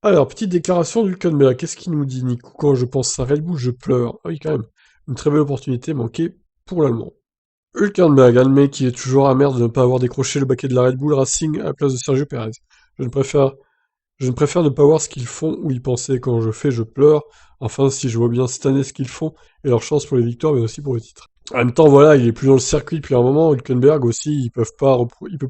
Alors, petite déclaration d'Hülkenberg. Qu'est-ce qu'il nous dit, Nico? Quand je pense à Red Bull, je pleure. Ah oui, quand même. Une très belle opportunité manquée pour l'Allemand. Hülkenberg admet qu'il est toujours amer de ne pas avoir décroché le baquet de la Red Bull Racing à la place de Sergio Perez. Je ne préfère, je ne préfère ne pas voir ce qu'ils font ou y penser. Quand je fais, je pleure. Enfin, si je vois bien cette année ce qu'ils font et leur chance pour les victoires, mais aussi pour le titre. En même temps, voilà, il est plus dans le circuit depuis un moment. Hülkenberg aussi, il peut pas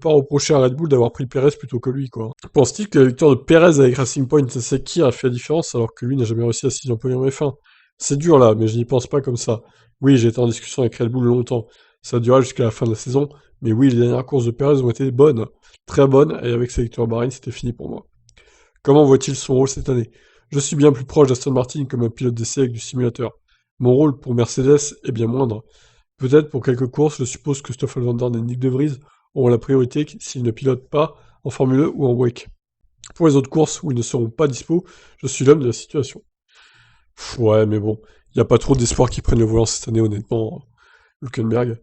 reprocher à Red Bull d'avoir pris Perez plutôt que lui, quoi. Pense-t-il que la victoire de Perez avec Racing Point et Sekir a fait la différence alors que lui n'a jamais réussi à s'y employer en F1? C'est dur là, mais je n'y pense pas comme ça. Oui, j'ai été en discussion avec Red Bull longtemps. Ça durera jusqu'à la fin de la saison, mais oui, les dernières courses de Perez ont été bonnes, très bonnes, et avec sa victoire à Bahreïn, c'était fini pour moi. Comment voit-il son rôle cette année? Je suis bien plus proche d'Aston Martin comme un pilote d'essai avec du simulateur. Mon rôle pour Mercedes est bien moindre. Peut-être pour quelques courses, je suppose que Stoffel Van Dorn et Nick De Vries auront la priorité s'ils ne pilotent pas en Formule 1 ou en WEC. Pour les autres courses où ils ne seront pas dispo, je suis l'homme de la situation. Ouais, mais bon, il n'y a pas trop d'espoir qu'ils prennent le volant cette année, honnêtement, Hülkenberg.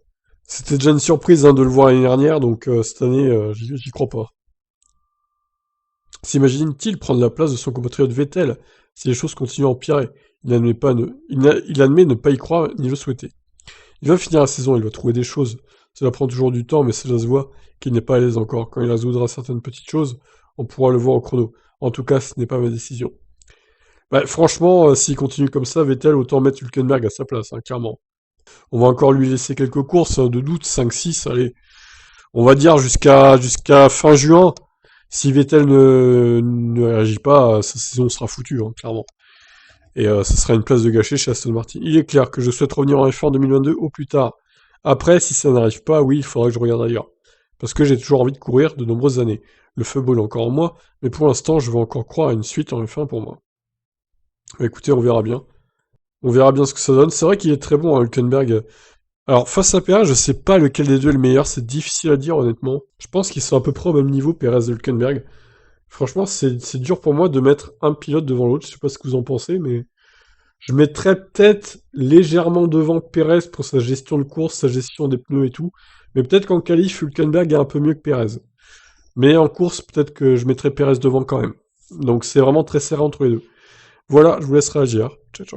C'était déjà une surprise hein, de le voir l'année dernière, donc cette année, j'y crois pas. S'imagine-t-il prendre la place de son compatriote Vettel si les choses continuent à empirer? Il admet ne pas y croire ni le souhaiter. Il va finir la saison, il va trouver des choses. Cela prend toujours du temps, mais cela se voit qu'il n'est pas à l'aise encore. Quand il résoudra certaines petites choses, on pourra le voir au chrono. En tout cas, ce n'est pas ma décision. Bah, franchement, s'il continue comme ça, Vettel, autant mettre Hülkenberg à sa place, hein, clairement. On va encore lui laisser quelques courses de doute, 5-6, allez. On va dire jusqu'à fin juin. Si Vettel ne réagit pas, sa saison sera foutue, hein, clairement. Et ça sera une place de gâché chez Aston Martin. Il est clair que je souhaite revenir en F1 2022 au plus tard. Après, si ça n'arrive pas, oui, il faudra que je regarde ailleurs. Parce que j'ai toujours envie de courir de nombreuses années. Le feu brûle encore en moi, mais pour l'instant, je veux encore croire à une suite en F1 pour moi. Bah, écoutez, on verra bien. On verra bien ce que ça donne. C'est vrai qu'il est très bon, hein, Hülkenberg. Alors, face à Perez, je sais pas lequel des deux est le meilleur, c'est difficile à dire, honnêtement. Je pense qu'ils sont à peu près au même niveau, Perez et Hülkenberg. Franchement, c'est dur pour moi de mettre un pilote devant l'autre, je sais pas ce que vous en pensez, mais je mettrais peut-être légèrement devant Perez pour sa gestion de course, sa gestion des pneus et tout, mais peut-être qu'en qualif, Hülkenberg est un peu mieux que Perez. Mais en course, peut-être que je mettrais Perez devant quand même. Donc c'est vraiment très serré entre les deux. Voilà, je vous laisse réagir. Ciao, ciao.